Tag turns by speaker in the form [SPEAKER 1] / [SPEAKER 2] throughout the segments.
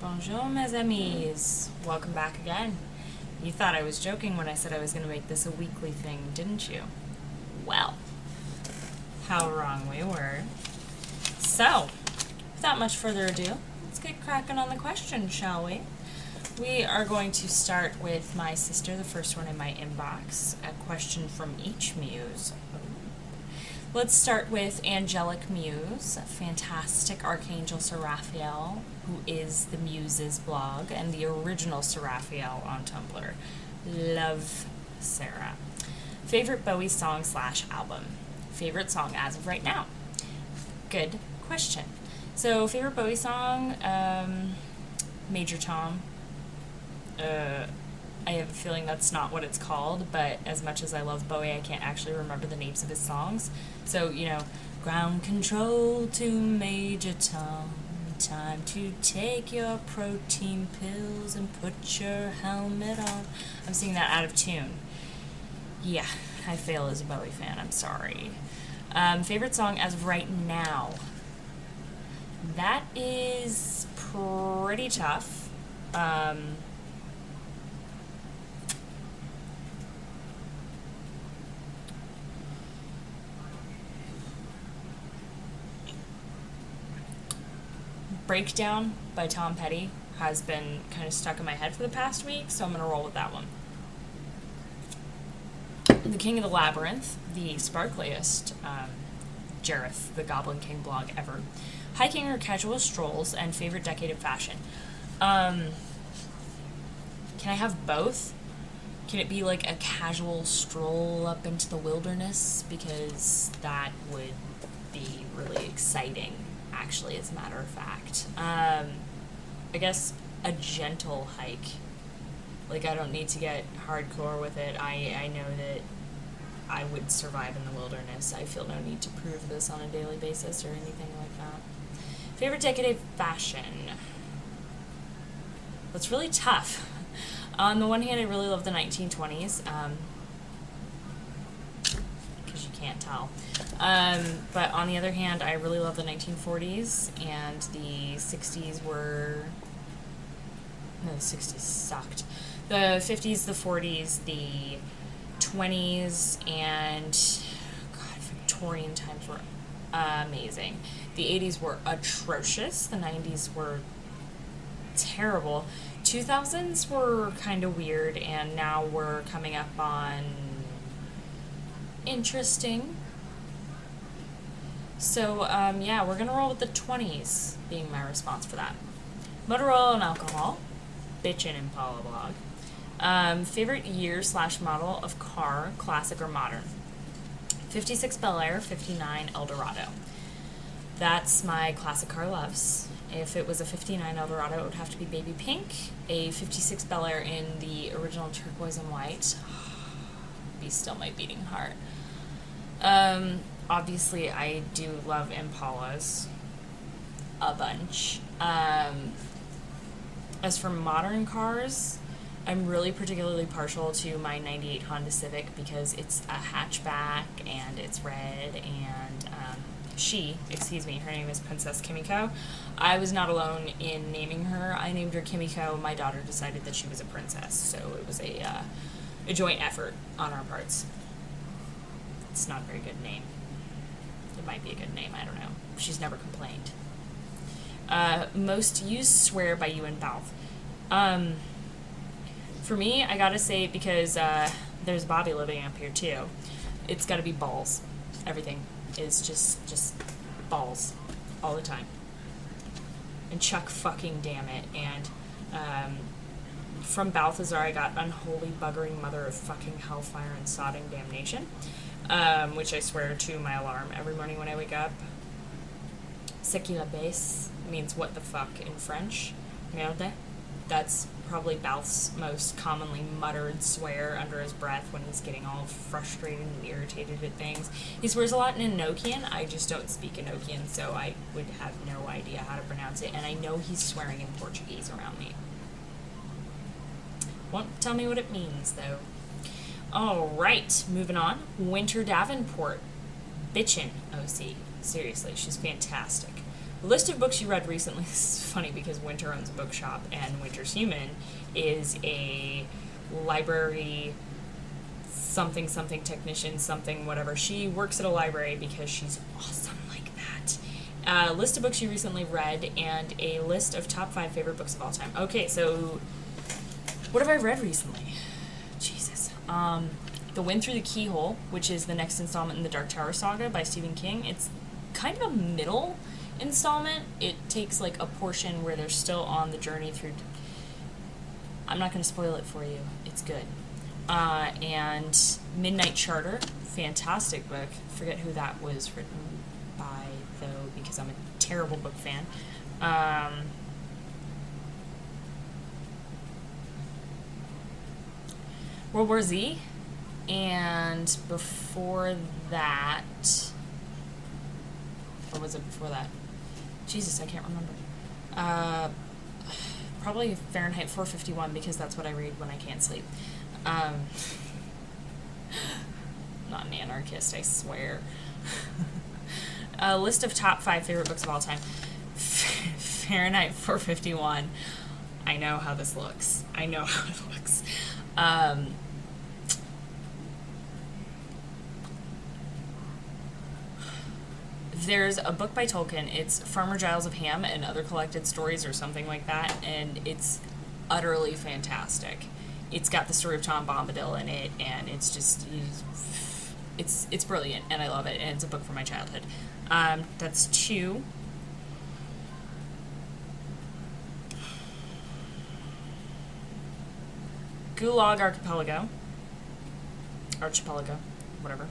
[SPEAKER 1] Bonjour, mes amis. Welcome back again. You thought I was joking when I said I was going to make this a weekly thing, didn't you? Well, how wrong we were. So, without much further ado, let's get cracking on the questions, shall we? We are going to start with my sister, the first one in my inbox, a question from each muse. Let's start with Angelic Muse, fantastic Archangel Sir Raphael, who is the Muses blog and the original Sir Raphael on Tumblr. Love Sarah. Favorite Bowie song / album? Favorite song as of right now? Good question. So, favorite Bowie song, Major Tom. I have a feeling that's not what it's called, but as much as I love Bowie, I can't actually remember the names of his songs. So, ground control to Major Tom. Time to take your protein pills and put your helmet on. I'm singing that out of tune. Yeah, I fail as a Bowie fan. I'm sorry. Favorite song as of right now? That is pretty tough. Breakdown by Tom Petty has been kind of stuck in my head for the past week, so I'm going to roll with that one. The King of the Labyrinth, the sparkliest Jareth, the Goblin King blog ever. Hiking or casual strolls, and favorite decade of fashion. Can I have both? Can it be like a casual stroll up into the wilderness? Because that would be really exciting, actually, as a matter of fact. I guess a gentle hike. Like, I don't need to get hardcore with it. I know that I would survive in the wilderness. I feel no need to prove this on a daily basis or anything like that. Favorite decade of fashion? That's really tough. On the one hand, I really love the 1920s. Because you can't tell. But on the other hand, I really love the 1940s, and the 60s were... No, the 60s sucked. The 50s, the 40s, the 20s, and... God, Victorian times were amazing. The 80s were atrocious. The 90s were terrible. 2000s were kind of weird, and now we're coming up on... interesting. So, yeah, we're gonna roll with the 20s being my response for that. Motorola and alcohol. Bitchin' Impala blog. Favorite year / model of car, classic or modern? 56 Bel Air, 59 Eldorado. That's my classic car loves. If it was a 59 Eldorado, it would have to be baby pink. A 56 Bel Air in the original turquoise and white. Be still my beating heart. Obviously, I do love Impalas a bunch. As for modern cars, I'm really particularly partial to my 98 Honda Civic because it's a hatchback and it's red, and her name is Princess Kimiko. I was not alone in naming her. I named her Kimiko. My daughter decided that she was a princess, so it was a joint effort on our parts. It's not a very good name. It might be a good name, I don't know. She's never complained. Most used swear by you and Balth. For me, I gotta say, because there's Bobby living up here too, it's gotta be balls. Everything is just balls all the time. And Chuck fucking damn it. And from Balthazar, I got unholy buggering mother of fucking hellfire and sodding damnation, which I swear to my alarm every morning when I wake up. Ce qui la baisse means what the fuck in French. Merde. That's probably Balth's most commonly muttered swear under his breath when he's getting all frustrated and irritated at things. He swears a lot in Enochian. I just don't speak Enochian, so I would have no idea how to pronounce it, and I know he's swearing in Portuguese around me. Won't tell me what it means, though. Alright, moving on. Winter Davenport. Bitchin' OC. Seriously, she's fantastic. list of books you read recently. This is funny because Winter owns a bookshop, and Winter's Human is a library something technician, something whatever. She works at a library because she's awesome like that. List of books you recently read and a list of top 5 favorite books of all time. Okay, so what have I read recently? Jesus. The Wind Through the Keyhole, which is the next installment in the Dark Tower saga by Stephen King. It's kind of a middle installment. It takes like a portion where they're still on the journey through. I'm not going to spoil it for you. It's good. And Midnight Charter, fantastic book. Forget who that was written by, though, because I'm a terrible book fan. World War Z, and before that, or was it before that? Jesus, I can't remember. Probably Fahrenheit 451, because that's what I read when I can't sleep. Not an anarchist, I swear. A list of top 5 favorite books of all time. Fahrenheit 451. I know how this looks. I know how it looks. There's a book by Tolkien. It's Farmer Giles of Ham and Other Collected Stories or something like that, and it's utterly fantastic. It's got the story of Tom Bombadil in it, and it's just, it's brilliant, and I love it, and it's a book from my childhood. That's 2. Gulag Archipelago, whatever,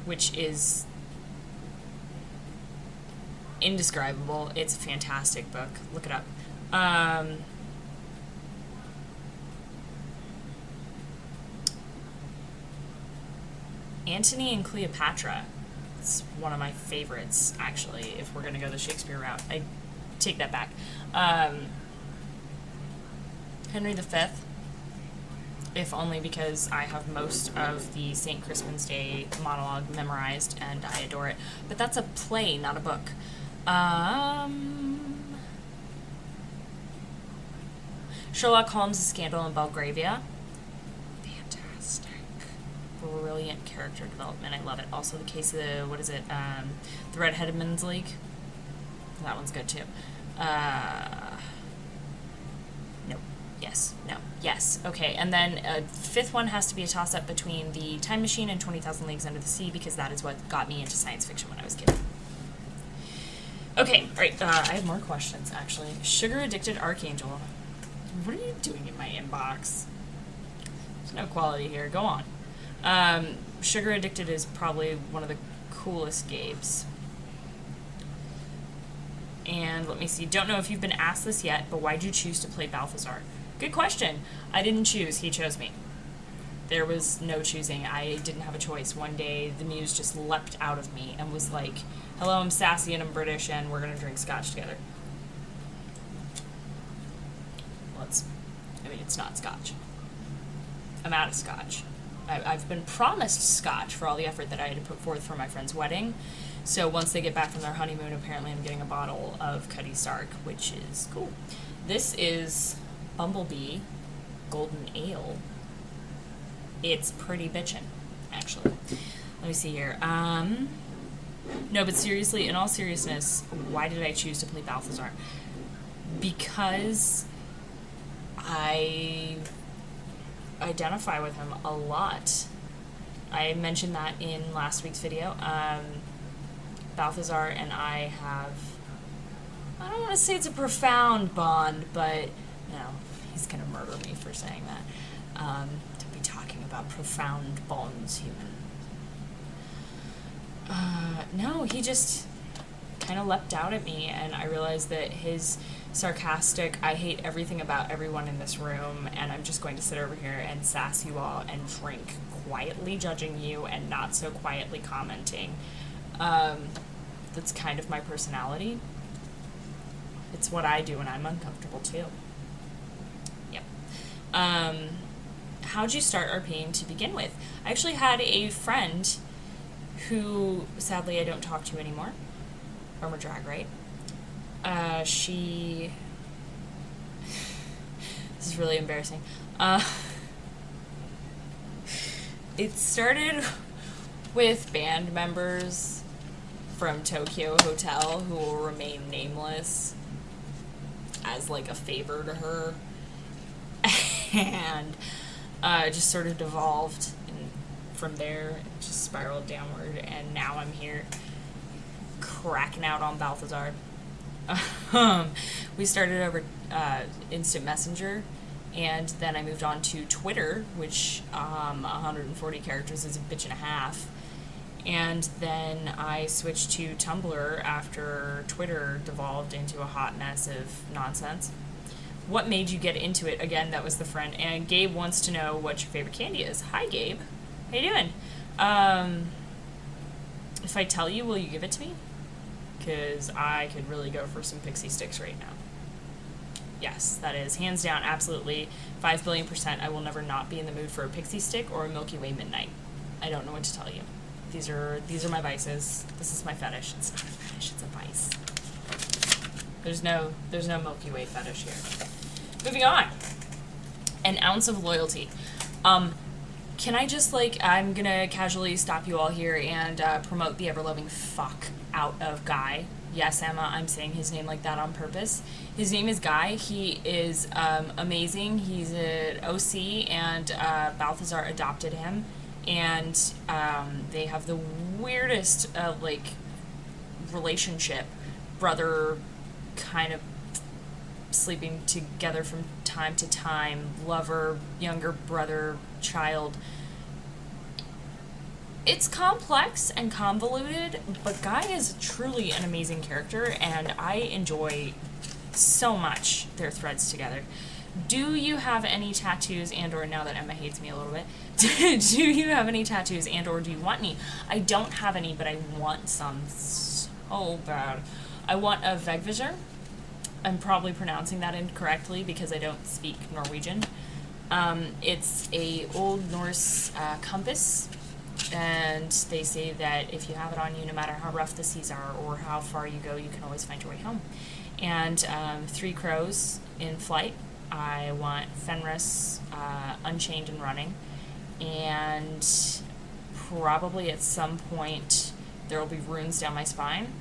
[SPEAKER 1] which is indescribable. It's a fantastic book. Look it up. Antony and Cleopatra. It's one of my favorites, actually, if we're going to go the Shakespeare route. I take that back. Henry V, if only because I have most of the St. Crispin's Day monologue memorized, and I adore it. But that's a play, not a book. Sherlock Holmes' Scandal in Belgravia. Fantastic. Brilliant character development. I love it. Also, the case of, the Red-Headed Men's League. That one's good, too. No. Yes. No. Yes. Okay. And then a 5th one has to be a toss-up between The Time Machine and 20,000 Leagues Under the Sea, because that is what got me into science fiction when I was a kid. Okay. All right. I have more questions, actually. Sugar Addicted Archangel. What are you doing in my inbox? There's no quality here. Go on. Sugar Addicted is probably one of the coolest games. And let me see. Don't know if you've been asked this yet, but why'd you choose to play Balthazar? Good question. I didn't choose. He chose me. There was no choosing. I didn't have a choice. One day, the muse just leapt out of me and was like, hello, I'm sassy and I'm British, and we're going to drink scotch together. Well, it's not scotch. I'm out of scotch. I've been promised scotch for all the effort that I had to put forth for my friend's wedding. So once they get back from their honeymoon, apparently I'm getting a bottle of Cuddy Sark, which is cool. This is Bumblebee Golden Ale. It's pretty bitchin', actually. Let me see here. No, but seriously, in all seriousness, why did I choose to play Balthazar? Because I identify with him a lot. I mentioned that in last week's video. Balthazar and I have, I don't want to say it's a profound bond, but no, he's going to murder me for saying that. To be talking about profound bonds, human. No, he just kind of leapt out at me, and I realized that his sarcastic, I hate everything about everyone in this room, and I'm just going to sit over here and sass you all and drink, quietly judging you and not so quietly commenting. That's kind of my personality. It's what I do when I'm uncomfortable, too. Yep. How'd you start RPing to begin with? I actually had a friend who, sadly, I don't talk to anymore. Former drag, right? She... This is really embarrassing. It started with band members from Tokyo Hotel who will remain nameless as like a favor to her. And it just sort of devolved, and from there it just spiraled downward, and now I'm here cracking out on Balthazar. We started over Instant Messenger, and then I moved on to Twitter, which 140 characters is a bitch and a half. And then I switched to Tumblr after Twitter devolved into a hot mess of nonsense. What made you get into it? Again, that was the friend. And Gabe wants to know what your favorite candy is. Hi, Gabe. How you doing? If I tell you, will you give it to me? Because I could really go for some pixie sticks right now. Yes, that is hands down, absolutely, 5 billion%. I will never not be in the mood for a pixie stick or a Milky Way Midnight. I don't know what to tell you. These are my vices. This is my fetish. It's not a fetish, it's a vice. There's no Milky Way fetish here. Moving on. An ounce of loyalty. Can I just, I'm gonna casually stop you all here and promote the ever-loving fuck out of Guy. Yes, Emma, I'm saying his name like that on purpose. His name is Guy. He is amazing. He's an OC, and Balthazar adopted him. And they have the weirdest, relationship. Brother kind of sleeping together from time to time, lover, younger brother, child. It's complex and convoluted, but Guy is truly an amazing character, and I enjoy so much their threads together. Do you have any tattoos and or, now that Emma hates me a little bit, do you have any tattoos and or do you want any? I don't have any, but I want some so bad. I want a Vegvisor. I'm probably pronouncing that incorrectly because I don't speak Norwegian. It's a Old Norse compass, and they say that if you have it on you, no matter how rough the seas are or how far you go, you can always find your way home. And 3 crows in flight. I want Fenris unchained and running, and probably at some point there will be runes down my spine,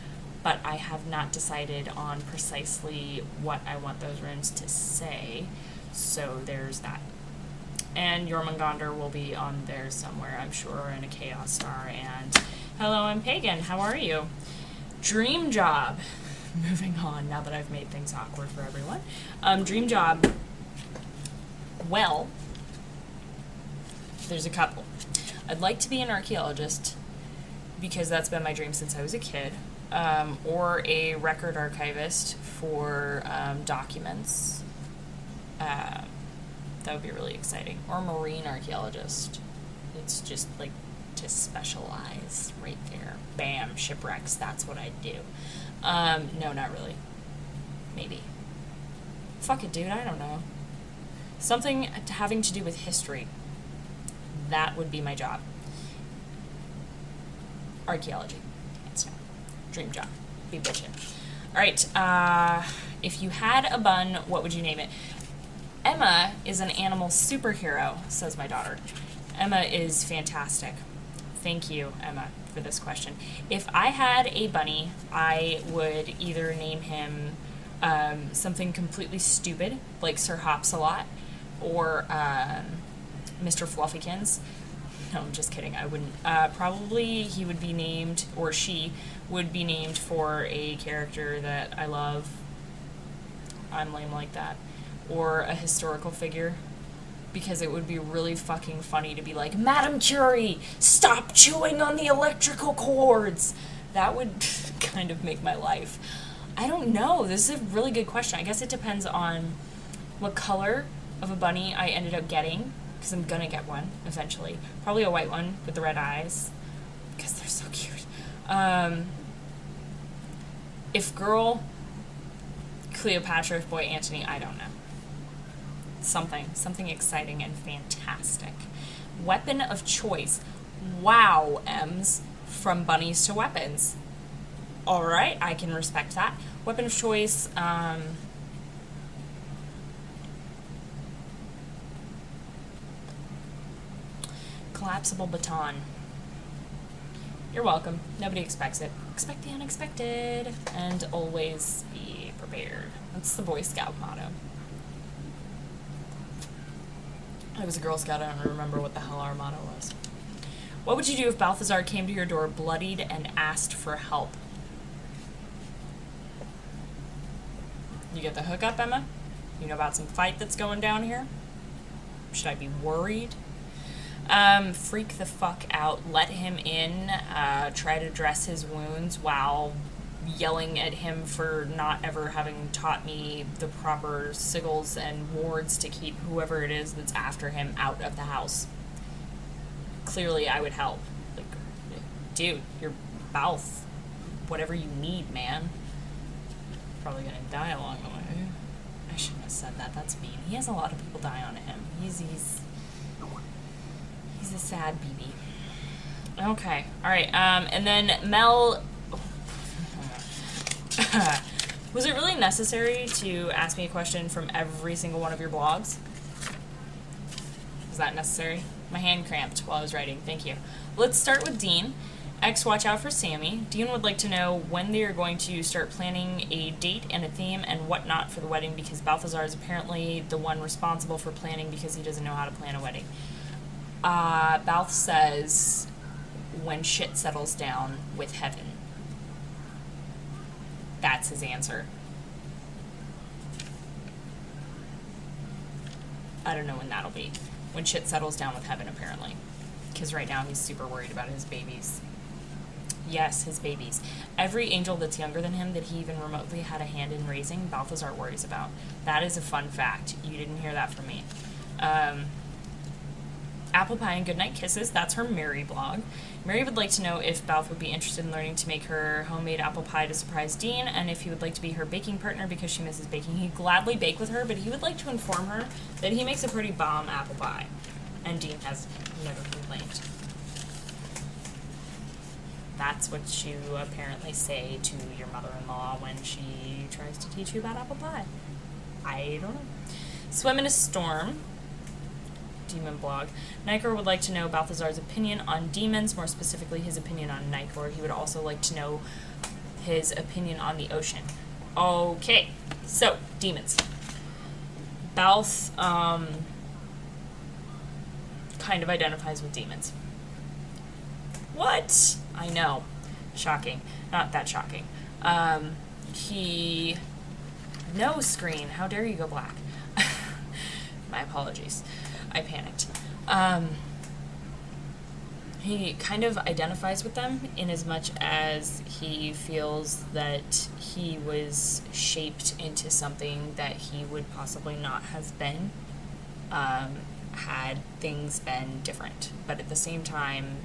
[SPEAKER 1] but I have not decided on precisely what I want those runes to say, so there's that. And Jormungandr will be on there somewhere, I'm sure, in a Chaos Star. And hello, I'm Pagan. How are you? Dream job. Moving on, now that I've made things awkward for everyone. Dream job. Well, there's a couple. I'd like to be an archaeologist because that's been my dream since I was a kid. Or a record archivist for documents. That would be really exciting. Or a marine archaeologist. It's just like to specialize right there. Bam, shipwrecks, that's what I'd do. No, not really. Maybe. Fuck it, dude, I don't know. Something having to do with history. That would be my job. Archaeology. It's no. Dream job. Be bitchin'. Alright, if you had a bun, what would you name it? Emma is an animal superhero, says my daughter. Emma is fantastic. Thank you, Emma, for this question. If I had a bunny, I would either name him something completely stupid, like Sir Hops-a-Lot, or Mr. Fluffykins. No, I'm just kidding. I wouldn't. Probably he would be named, or she would be named for a character that I love. I'm lame like that. Or a historical figure. Because it would be really fucking funny to be like, Madame Curie, stop chewing on the electrical cords! That would kind of make my life. I don't know. This is a really good question. I guess it depends on what color of a bunny I ended up getting, because I'm gonna get one eventually. Probably a white one with the red eyes, because they're so cute. If girl, Cleopatra, if boy, Antony, I don't know. Something exciting and fantastic. Weapon of choice. Wow, Ems. From bunnies to weapons. Alright, I can respect that. Weapon of choice, collapsible baton. You're welcome. Nobody expects it. Expect the unexpected. And always be prepared. That's the Boy Scout motto. I was a Girl Scout, I don't remember what the hell our motto was. What would you do if Balthazar came to your door bloodied and asked for help? You get the hookup, Emma? You know about some fight that's going down here? Should I be worried? Freak the fuck out. Let him in. Try to dress his wounds while yelling at him for not ever having taught me the proper sigils and wards to keep whoever it is that's after him out of the house. Clearly, I would help. Like, dude, you're Balth. Whatever you need, man. Probably gonna die along the way. I shouldn't have said that. That's mean. He has a lot of people die on him. He's a sad BB. Okay. Alright, and then Mel... Was it really necessary to ask me a question from every single one of your blogs? Was that necessary? My hand cramped while I was writing. Thank you. Let's start with Dean. X, watch out for Sammy. Dean would like to know when they are going to start planning a date and a theme and whatnot for the wedding, because Balthazar is apparently the one responsible for planning because he doesn't know how to plan a wedding. Balth says when shit settles down with heaven. That's his answer. I don't know when that'll be. When shit settles down with heaven, apparently. Because right now he's super worried about his babies. Yes, his babies. Every angel that's younger than him that he even remotely had a hand in raising, Balthazar worries about. That is a fun fact. You didn't hear that from me. Apple pie and goodnight kisses. That's her Mary blog. Mary would like to know if Balth would be interested in learning to make her homemade apple pie to surprise Dean, and if he would like to be her baking partner because she misses baking. He'd gladly bake with her, but he would like to inform her that he makes a pretty bomb apple pie. And Dean has never complained. That's what you apparently say to your mother-in-law when she tries to teach you about apple pie. I don't know. Swim in a storm. Demon blog. Nicor would like to know Balthazar's opinion on demons, more specifically his opinion on Nicor. He would also like to know his opinion on the ocean. Okay, so, demons. Balth, kind of identifies with demons. What? I know. Shocking. Not that shocking. No screen. How dare you go black? My apologies. I panicked. He kind of identifies with them in as much as he feels that he was shaped into something that he would possibly not have been, had things been different. But at the same time,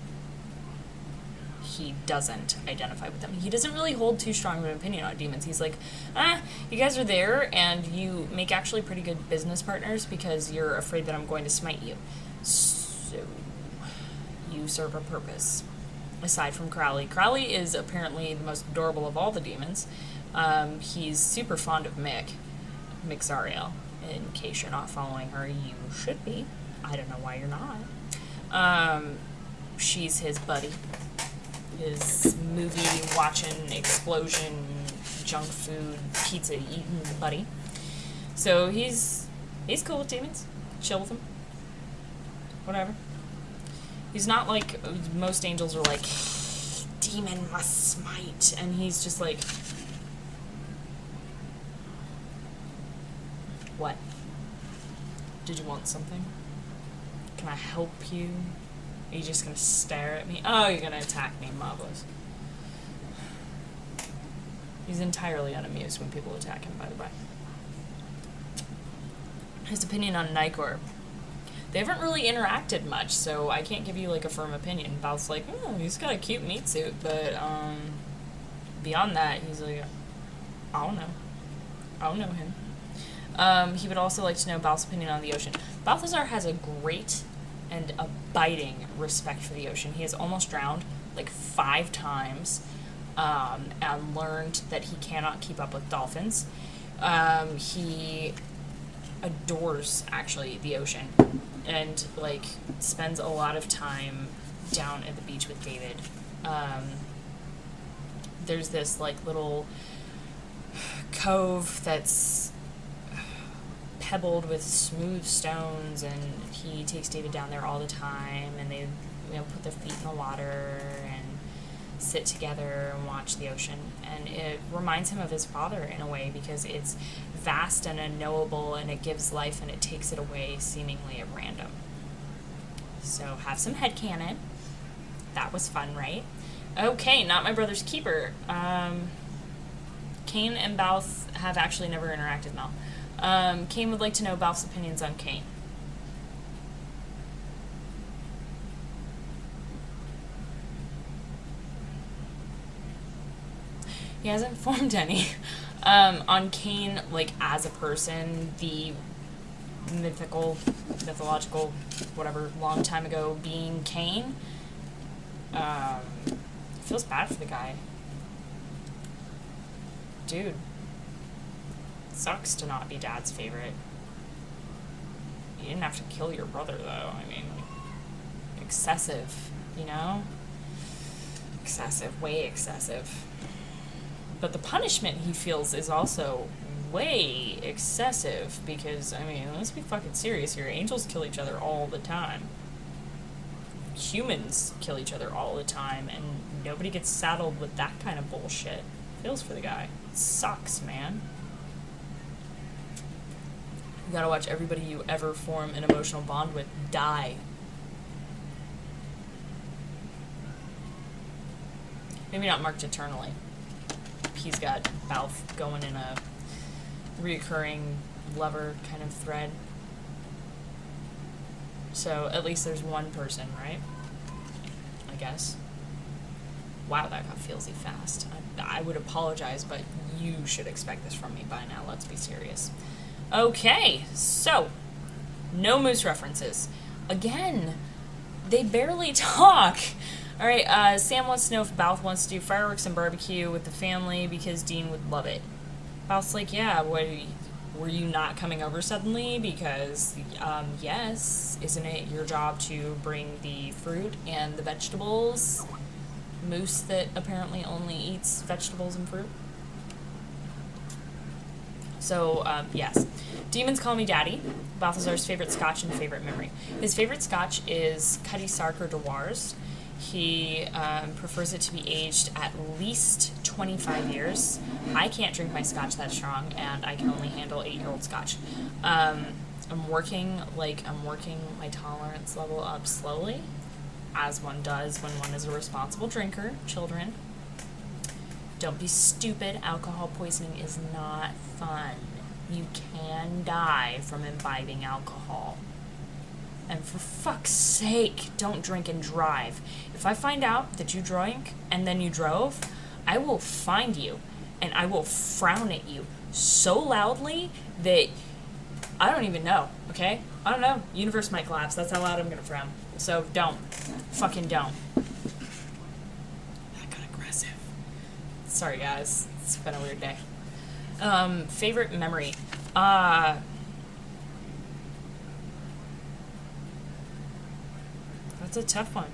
[SPEAKER 1] he doesn't identify with them. He doesn't really hold too strong of an opinion on demons. He's like, you guys are there, and you make actually pretty good business partners because you're afraid that I'm going to smite you. So, you serve a purpose. Aside from Crowley. Crowley is apparently the most adorable of all the demons. He's super fond of Mick Zariel. In case you're not following her, you should be. I don't know why you're not. She's his buddy. His movie-watching, explosion, junk food, pizza-eating buddy. So he's cool with demons. Chill with them. Whatever. He's not like most angels are like, demon must smite, and he's just like, what? Did you want something? Can I help you? Are you just gonna stare at me? Oh, you're gonna attack me. Marvelous. He's entirely unamused when people attack him, by the way. His opinion on Nicor. They haven't really interacted much, so I can't give you, like, a firm opinion. Balth's like, he's got a cute meat suit, but, beyond that, he's like, I don't know. I don't know him. He would also like to know Balth's opinion on the ocean. Balthazar has a great and abiding respect for the ocean. He has almost drowned like 5 times. and learned that he cannot keep up with dolphins. He adores, actually, the ocean, and, like, spends a lot of time down at the beach with David. There's this, like, little cove that's pebbled with smooth stones, and he takes David down there all the time, and they, put their feet in the water and sit together and watch the ocean. And it reminds him of his father in a way, because it's vast and unknowable, and it gives life and it takes it away seemingly at random. So have some headcanon. That was fun, right? Okay, not my brother's keeper. Kane and Balth have actually never interacted, Mel. Kane would like to know Balth's opinions on Kane. He hasn't formed any. On Kane, like, as a person, the mythological, whatever, long time ago being Kane, feels bad for the guy. Dude. Sucks to not be Dad's favorite. You didn't have to kill your brother, though. I mean, excessive, Excessive, way excessive. But the punishment he feels is also way excessive, because, I mean, let's be fucking serious here. Angels kill each other all the time. Humans kill each other all the time, and nobody gets saddled with that kind of bullshit. Feels for the guy. It sucks, man. You gotta watch everybody you ever form an emotional bond with die. Maybe not marked eternally. He's got Balth going in a reoccurring lover kind of thread. So at least there's one person, right? I guess. Wow, that got feelsy fast. I would apologize, but you should expect this from me by now. Let's be serious. Okay, so no moose references. Again, they barely talk. All right, Sam wants to know if Balth wants to do fireworks and barbecue with the family because Dean would love it. Balth's like, yeah, were you not coming over suddenly? Because, yes, isn't it your job to bring the fruit and the vegetables? Moose that apparently only eats vegetables and fruit. So, yes. Demons Call Me Daddy, Balthazar's favorite scotch and favorite memory. His favorite scotch is Cutty Sark or Dewars. He prefers it to be aged at least 25 years. I can't drink my scotch that strong, and I can only handle 8-year-old scotch. I'm working my tolerance level up slowly, as one does when one is a responsible drinker. Children, don't be stupid. Alcohol poisoning is not fun. You can die from imbibing alcohol. And for fuck's sake, don't drink and drive. If I find out that you drank and then you drove, I will find you and I will frown at you so loudly that I don't even know, okay? I don't know. Universe might collapse. That's how loud I'm gonna frown. So don't. Fucking don't. That got aggressive. Sorry, guys. It's been a weird day. Favorite memory. That's a tough one.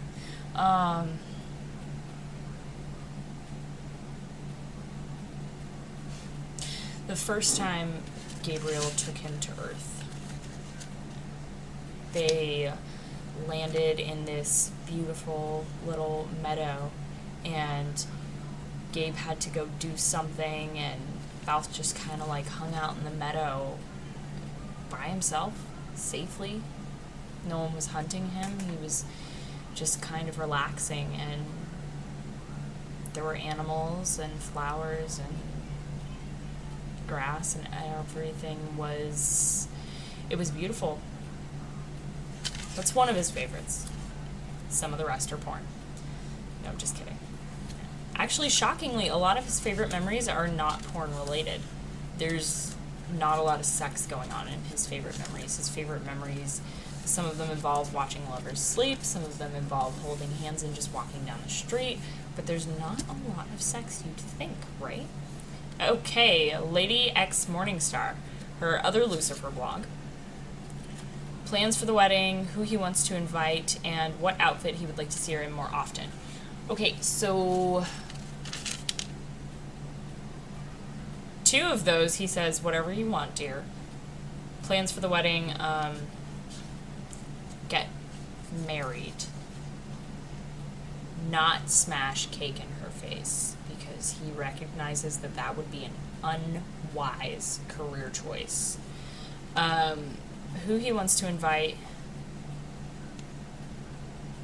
[SPEAKER 1] The first time Gabriel took him to Earth. They landed in this beautiful little meadow, and Gabe had to go do something, and Balth just kind of like hung out in the meadow by himself, safely. No one was hunting him. He was just kind of relaxing, and there were animals and flowers and grass, and everything was beautiful. That's one of his favorites. Some of the rest are porn. No, I'm just kidding. Actually, shockingly, a lot of his favorite memories are not porn related. There's not a lot of sex going on in his favorite memories. His favorite memories, some of them involve watching lovers sleep, some of them involve holding hands and just walking down the street, but there's not a lot of sex you'd think, right? Okay, Lady X Morningstar, her other Lucifer blog. Plans for the wedding, who he wants to invite, and what outfit he would like to see her in more often. Okay, so 2 of those, he says, whatever you want, dear. Plans for the wedding, get married. Not smash cake in her face, because he recognizes that that would be an unwise career choice. Who he wants to invite,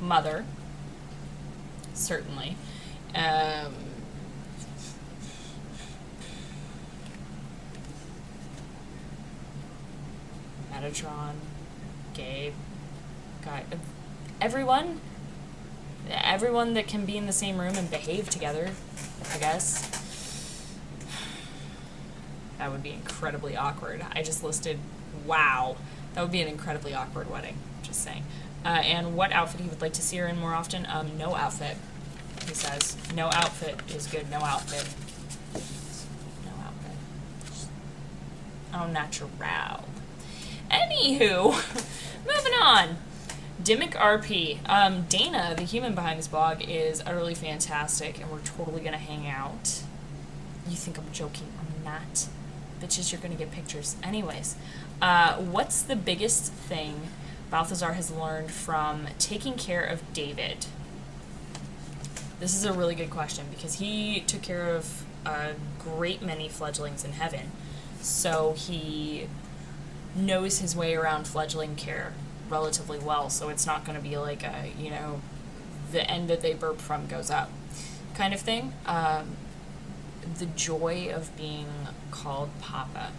[SPEAKER 1] mother, certainly. Metatron, Gabe, Guy, everyone that can be in the same room and behave together, I guess. That would be incredibly awkward. I just listed, wow, that would be an incredibly awkward wedding, just saying. And what outfit he would like to see her in more often? No outfit, he says. No outfit is good, no outfit. No outfit. Oh, natural. Anywho, moving on. Dimmick RP. Dana, the human behind this blog, is utterly fantastic, and we're totally gonna hang out. You think I'm joking? I'm not. Bitches, you're gonna get pictures. Anyways, what's the biggest thing Balthazar has learned from taking care of David? This is a really good question, because he took care of a great many fledglings in heaven, so he knows his way around fledgling care relatively well, so it's not going to be like a, the end that they burp from goes up kind of thing. The joy of being called Papa,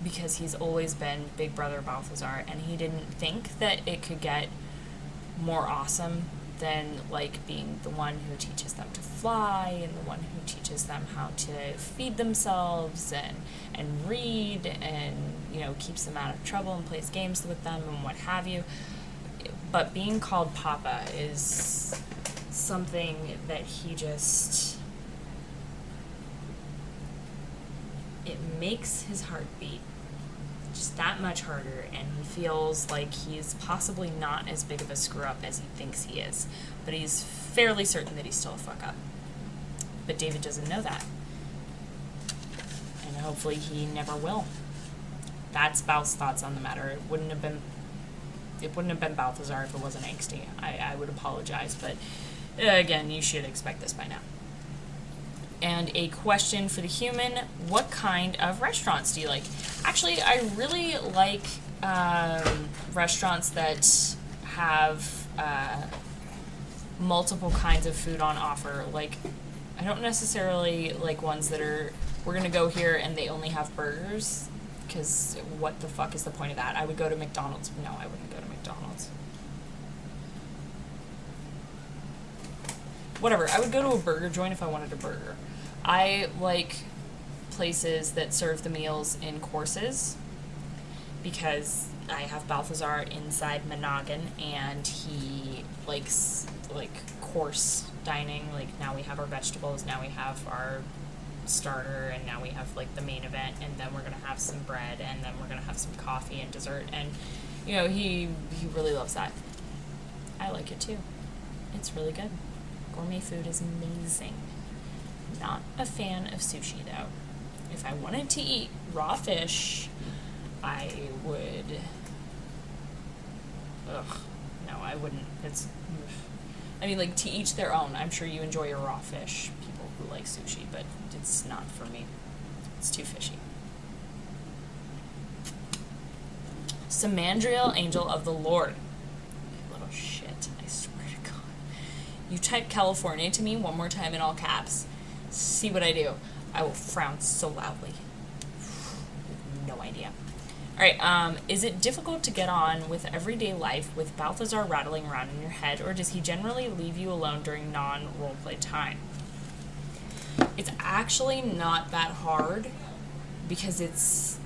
[SPEAKER 1] because he's always been Big Brother Balthazar, and he didn't think that it could get more awesome than, like, being the one who teaches them to fly, and the one who teaches them how to feed themselves, and read, and, keeps them out of trouble and plays games with them, and what have you. But being called Papa is something that he just... it makes his heart beat just that much harder, and he feels like he's possibly not as big of a screw-up as he thinks he is, but he's fairly certain that he's still a fuck-up. But David doesn't know that, and hopefully he never will. That's Bal's thoughts on the matter. It wouldn't have been Balthazar if it wasn't angsty. I would apologize, but again, you should expect this by now. And a question for the human: what kind of restaurants do you like? Actually, I really like restaurants that have multiple kinds of food on offer. Like, I don't necessarily like ones that are, we're gonna go here and they only have burgers, because what the fuck is the point of that? I would go to McDonald's. No, I wouldn't go to McDonald's. Whatever, I would go to a burger joint if I wanted a burger. I like places that serve the meals in courses, because I have Balthazar inside Monoghan, and he likes, like, course dining. Like, now we have our vegetables, now we have our starter, and now we have, like, the main event, and then we're gonna have some bread, and then we're gonna have some coffee and dessert, and, he really loves that. I like it too. It's really good. Gourmet food is amazing. Not a fan of sushi, though. If I wanted to eat raw fish, I would... Ugh. No, I wouldn't. Like, to each their own. I'm sure you enjoy your raw fish, people who like sushi, but it's not for me. It's too fishy. Samandriel, Angel of the Lord. You little shit, I swear to God. You type California to me one more time in all caps. See what I do. I will frown so loudly. No idea. Alright, is it difficult to get on with everyday life with Balthazar rattling around in your head, or does he generally leave you alone during non-roleplay time? It's actually not that hard, because it's,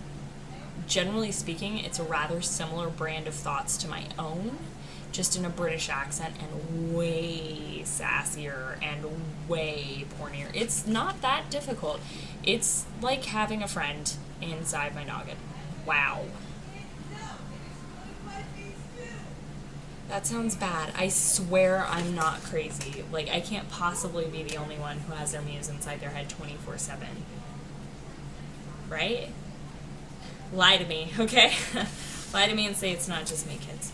[SPEAKER 1] generally speaking, it's a rather similar brand of thoughts to my own, just in a British accent and way sassier and way pornier. It's not that difficult. It's like having a friend inside my noggin. Wow. That sounds bad. I swear I'm not crazy. Like, I can't possibly be the only one who has their muse inside their head 24/7. Right? Lie to me, okay? Lie to me and say it's not just me, kids.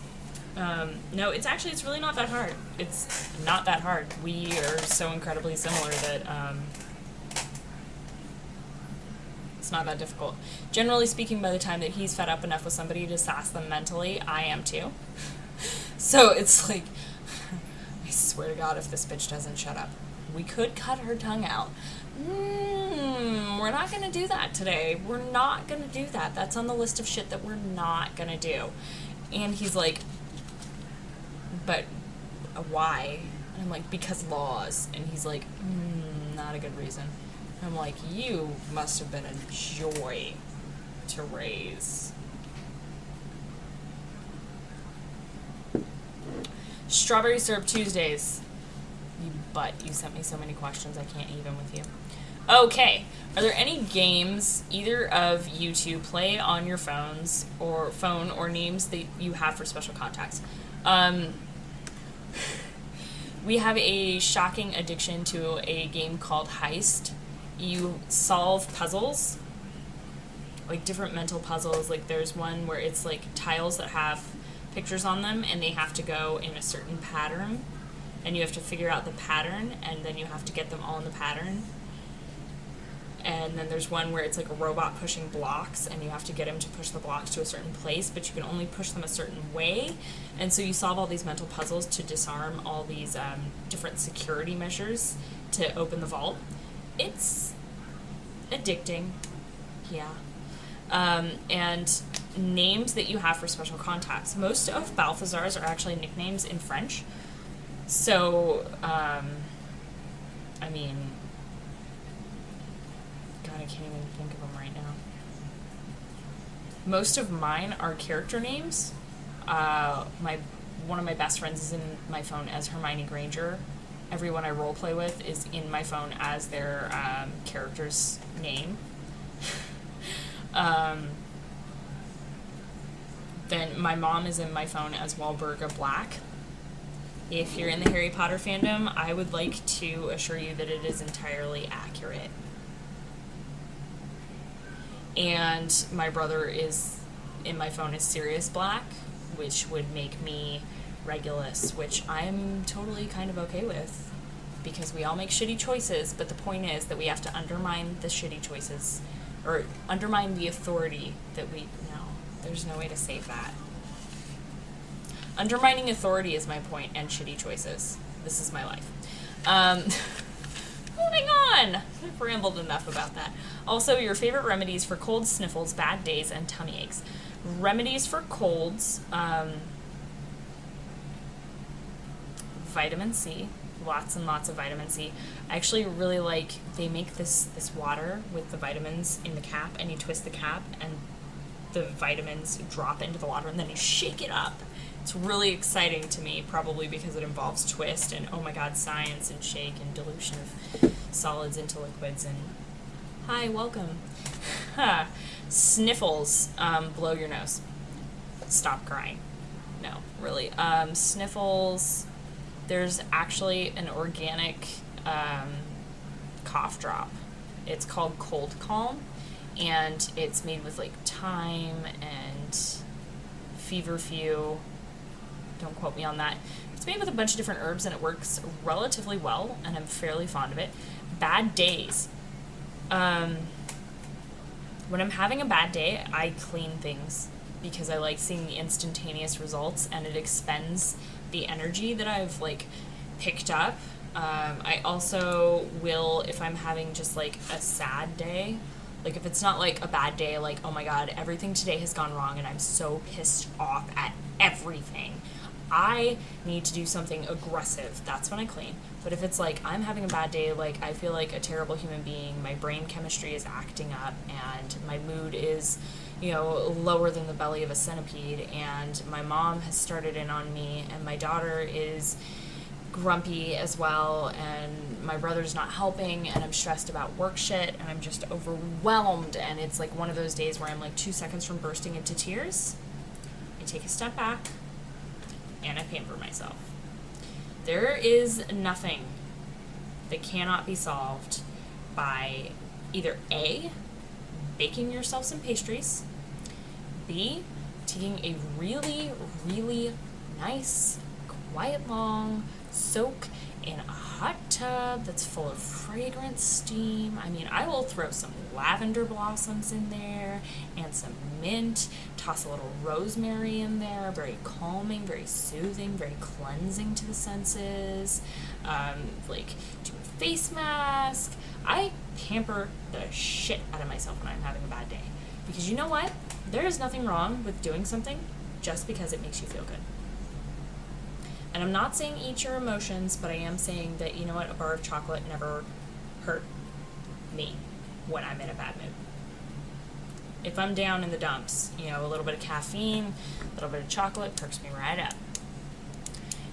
[SPEAKER 1] No, it's really not that hard. It's not that hard. We are so incredibly similar that it's not that difficult. Generally speaking, by the time that he's fed up enough with somebody to sass them mentally, I am too. So it's like, I swear to God, if this bitch doesn't shut up, we could cut her tongue out. We're not going to do that today. We're not going to do that. That's on the list of shit that we're not going to do. And he's like, but why? And I'm like, because laws. And he's like, not a good reason. And I'm like, you must have been a joy to raise. Strawberry Syrup Tuesdays. You sent me so many questions, I can't even with you. Okay, are there any games either of you two play on your phone or names that you have for special contacts? We have a shocking addiction to a game called Heist. You solve puzzles, like different mental puzzles. Like there's one where it's like tiles that have pictures on them and they have to go in a certain pattern, and you have to figure out the pattern, and then you have to get them all in the pattern. And then there's one where it's like a robot pushing blocks, and you have to get him to push the blocks to a certain place, but you can only push them a certain way. And so you solve all these mental puzzles to disarm all these different security measures to open the vault. It's addicting, yeah. And names that you have for special contacts. Most of Balthazar's are actually nicknames in French. So, I mean, God, I can't even think of them right now. Most of mine are character names. One of my best friends is in my phone as Hermione Granger. Everyone I roleplay with is in my phone as their character's name. Then my mom is in my phone as Walburga Black. If you're in the Harry Potter fandom, I would like to assure you that it is entirely accurate. And my brother is in my phone as Sirius Black, which would make me Regulus, which I'm totally kind of okay with, because we all make shitty choices, but the point is that we have to undermine the shitty choices, or undermine the authority that we... No, there's no way to save that. Undermining authority is my point, and shitty choices. This is my life. Moving on! I've rambled enough about that. Also, your favorite remedies for colds, sniffles, bad days, and tummy aches. Remedies for colds, vitamin C. Lots and lots of vitamin C. I actually really like, they make this water with the vitamins in the cap, and you twist the cap, and the vitamins drop into the water, and then you shake it up. It's really exciting to me, probably because it involves twist and, oh my god, science and shake and dilution of solids into liquids and... Hi, welcome. Sniffles, blow your nose. Stop crying. No, really. Sniffles, there's actually an organic cough drop. It's called Cold Calm, and it's made with like thyme and feverfew. Don't quote me on that. It's made with a bunch of different herbs, and it works relatively well, and I'm fairly fond of it. Bad days. When I'm having a bad day, I clean things because I like seeing the instantaneous results, and it expends the energy that I've like picked up. I also will, if I'm having just like a sad day, like if it's not like a bad day, like, oh my god, everything today has gone wrong and I'm so pissed off at everything, I need to do something aggressive, that's when I clean. But if it's like I'm having a bad day, like I feel like a terrible human being, my brain chemistry is acting up, and my mood is, lower than the belly of a centipede, and my mom has started in on me, and my daughter is grumpy as well, and my brother's not helping, and I'm stressed about work shit, and I'm just overwhelmed, and it's like one of those days where I'm like 2 seconds from bursting into tears. I take a step back, and I pamper myself. There is nothing that cannot be solved by either A, baking yourself some pastries, B, taking a really, really nice, quiet, long soak in a hot tub that's full of fragrant steam. I mean, I will throw some lavender blossoms in there and some mint, toss a little rosemary in there, very calming, very soothing, very cleansing to the senses, do a face mask. I pamper the shit out of myself when I'm having a bad day. Because you know what? There is nothing wrong with doing something just because it makes you feel good. And I'm not saying eat your emotions, but I am saying that, you know what, a bar of chocolate never hurt me when I'm in a bad mood. If I'm down in the dumps, a little bit of caffeine, a little bit of chocolate perks me right up.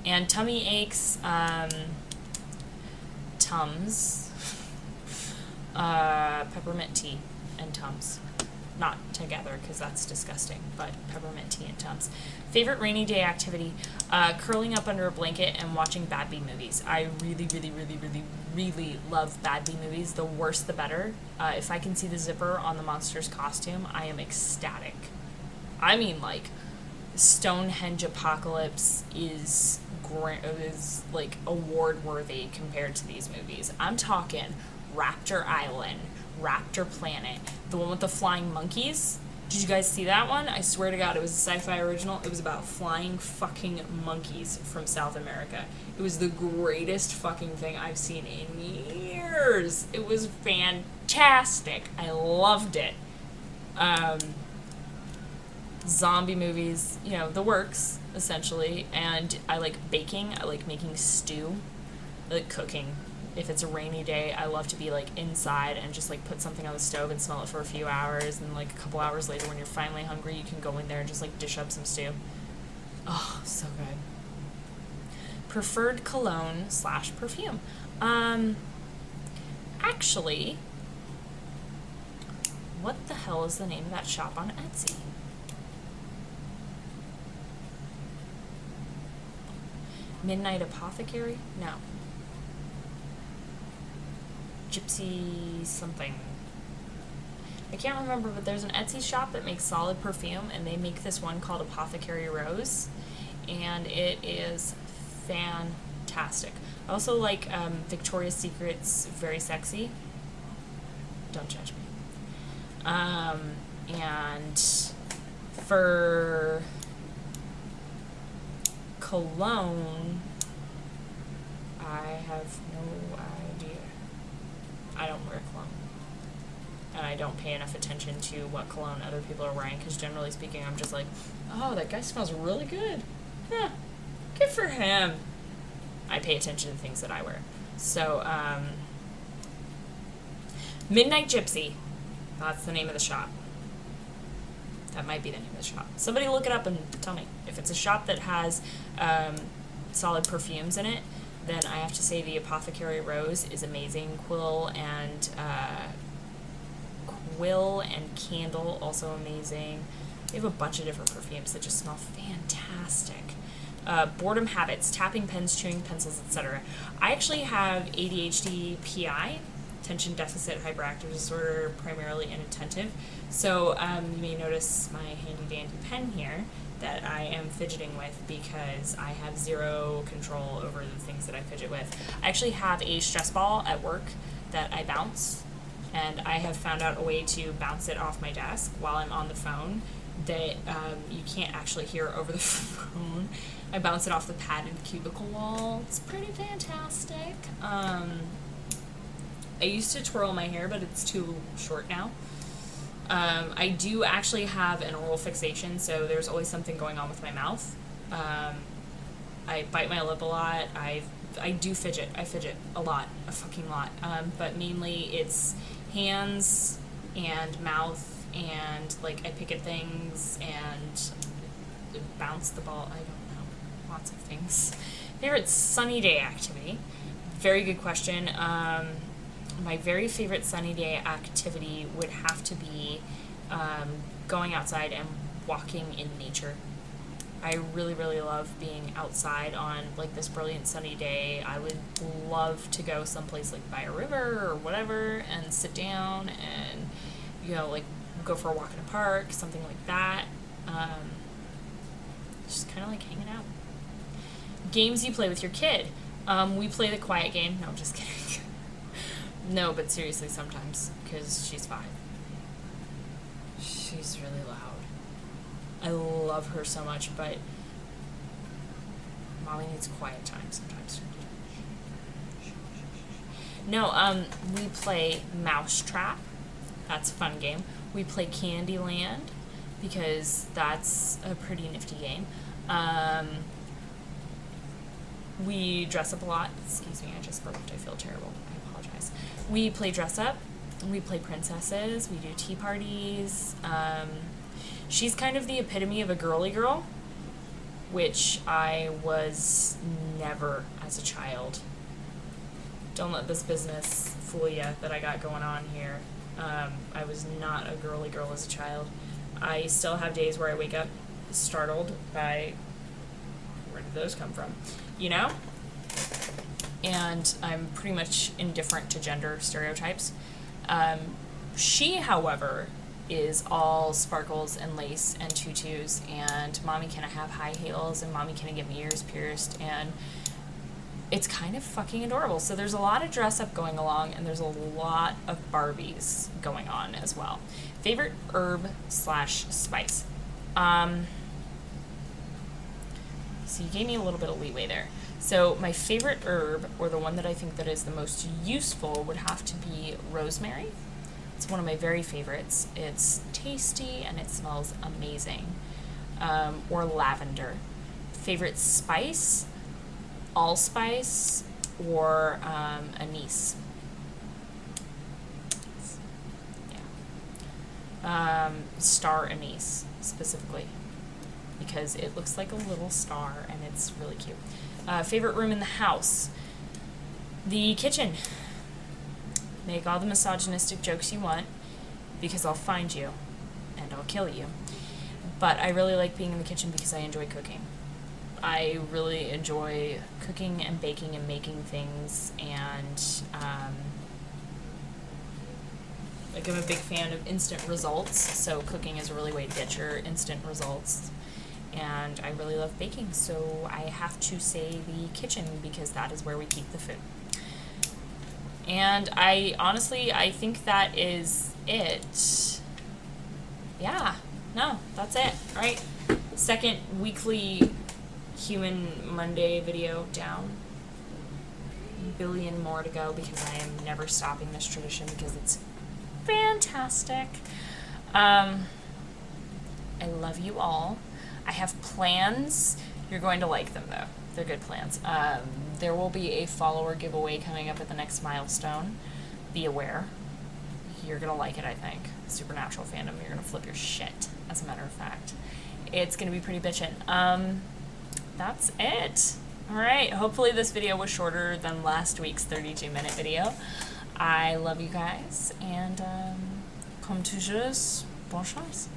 [SPEAKER 1] And tummy aches, Tums, peppermint tea and Tums. Not together, because that's disgusting, but peppermint tea and Tums. Favorite rainy day activity, curling up under a blanket and watching Bad Bee movies. I really, really, really, really, really love Bad Bee movies. The worse, the better. If I can see the zipper on the monster's costume, I am ecstatic. I mean, like, Stonehenge Apocalypse is like award-worthy compared to these movies. I'm talking Raptor Island, Raptor Planet, the one with the flying monkeys. Did you guys see that one? I swear to God, it was a sci-fi original. It was about flying fucking monkeys from South America. It was the greatest fucking thing I've seen in years. It was fantastic. I loved it. Zombie movies, the works, essentially. And I like baking. I like making stew. I like cooking. If it's a rainy day, I love to be like inside and just like put something on the stove and smell it for a few hours, and like a couple hours later when you're finally hungry, you can go in there and just like dish up some stew. Oh, so good. Preferred cologne / perfume. Actually, what the hell is the name of that shop on Etsy? Midnight Apothecary? No. Gypsy something. I can't remember, but there's an Etsy shop that makes solid perfume, and they make this one called Apothecary Rose, and it is fantastic. I also like Victoria's Secret's Very Sexy. Don't judge me. And for cologne, I have no idea. I don't wear cologne. And I don't pay enough attention to what cologne other people are wearing, because generally speaking, I'm just like, oh, that guy smells really good. Huh, good for him. I pay attention to things that I wear. So, Midnight Gypsy. That's the name of the shop. That might be the name of the shop. Somebody look it up and tell me. If it's a shop that has solid perfumes in it, then I have to say the Apothecary Rose is amazing. Quill and Candle, also amazing. They have a bunch of different perfumes that just smell fantastic. Boredom habits, tapping pens, chewing pencils, etc. I actually have ADHD PI, attention deficit hyperactive disorder, primarily inattentive. So you may notice my handy dandy pen here that I am fidgeting with because I have zero control over the things that I fidget with. I actually have a stress ball at work that I bounce, and I have found out a way to bounce it off my desk while I'm on the phone that you can't actually hear over the phone. I bounce it off the padded cubicle wall. It's pretty fantastic. I used to twirl my hair, but it's too short now. I do actually have an oral fixation, so there's always something going on with my mouth. I bite my lip a lot. I do fidget. I fidget a lot, a fucking lot. But mainly it's hands and mouth, and like I pick at things and bounce the ball. I don't know, lots of things. Favorite sunny day activity? Very good question. My very favorite sunny day activity would have to be going outside and walking in nature. I really, really love being outside on like this brilliant sunny day. I would love to go someplace like by a river or whatever and sit down and, you know, like go for a walk in a park, something like that. Just kind of like hanging out. Games you play with your kid. We play the quiet game. No, I'm just kidding. No, but seriously, sometimes, because she's 5. She's really loud. I love her so much, but mommy needs quiet time sometimes. No, we play Mousetrap. That's a fun game. We play Candyland, because that's a pretty nifty game. We dress up a lot. Excuse me, I just burped. I feel terrible. I apologize. We play dress up. We play princesses. We do tea parties. She's kind of the epitome of a girly girl, which I was never as a child. Don't let this business fool you that I got going on here. I was not a girly girl as a child. I still have days where I wake up startled by, where did those come from? You know? And I'm pretty much indifferent to gender stereotypes. She, however, is all sparkles and lace and tutus, and mommy can I have high heels, and mommy can I get my ears pierced, and it's kind of fucking adorable. So there's a lot of dress up going along, and there's a lot of Barbies going on as well. Favorite herb / spice? So you gave me a little bit of leeway there. So my favorite herb, or the one that I think that is the most useful, would have to be rosemary. It's one of my very favorites. It's tasty and it smells amazing. Or lavender. Favorite spice? Allspice or anise. Yeah. Star anise specifically, because it looks like a little star and it's really cute. Favorite room in the house? The kitchen. Make all the misogynistic jokes you want, because I'll find you and I'll kill you. But I really like being in the kitchen because I enjoy cooking. I really enjoy cooking and baking and making things, and like I'm a big fan of instant results, so cooking is a really way to get your instant results. And I really love baking, so I have to say the kitchen, because that is where we keep the food. And I think that is it. Yeah, no, that's it, right? Second weekly Human Monday video down. A billion more to go, because I am never stopping this tradition, because it's fantastic. I love you all. I have plans. You're going to like them, though. They're good plans. There will be a follower giveaway coming up at the next milestone. Be aware. You're going to like it, I think. Supernatural fandom. You're going to flip your shit, as a matter of fact. It's going to be pretty bitchin'. That's it. Alright, hopefully this video was shorter than last week's 32-minute video. I love you guys, and comme toujours, bonne chance.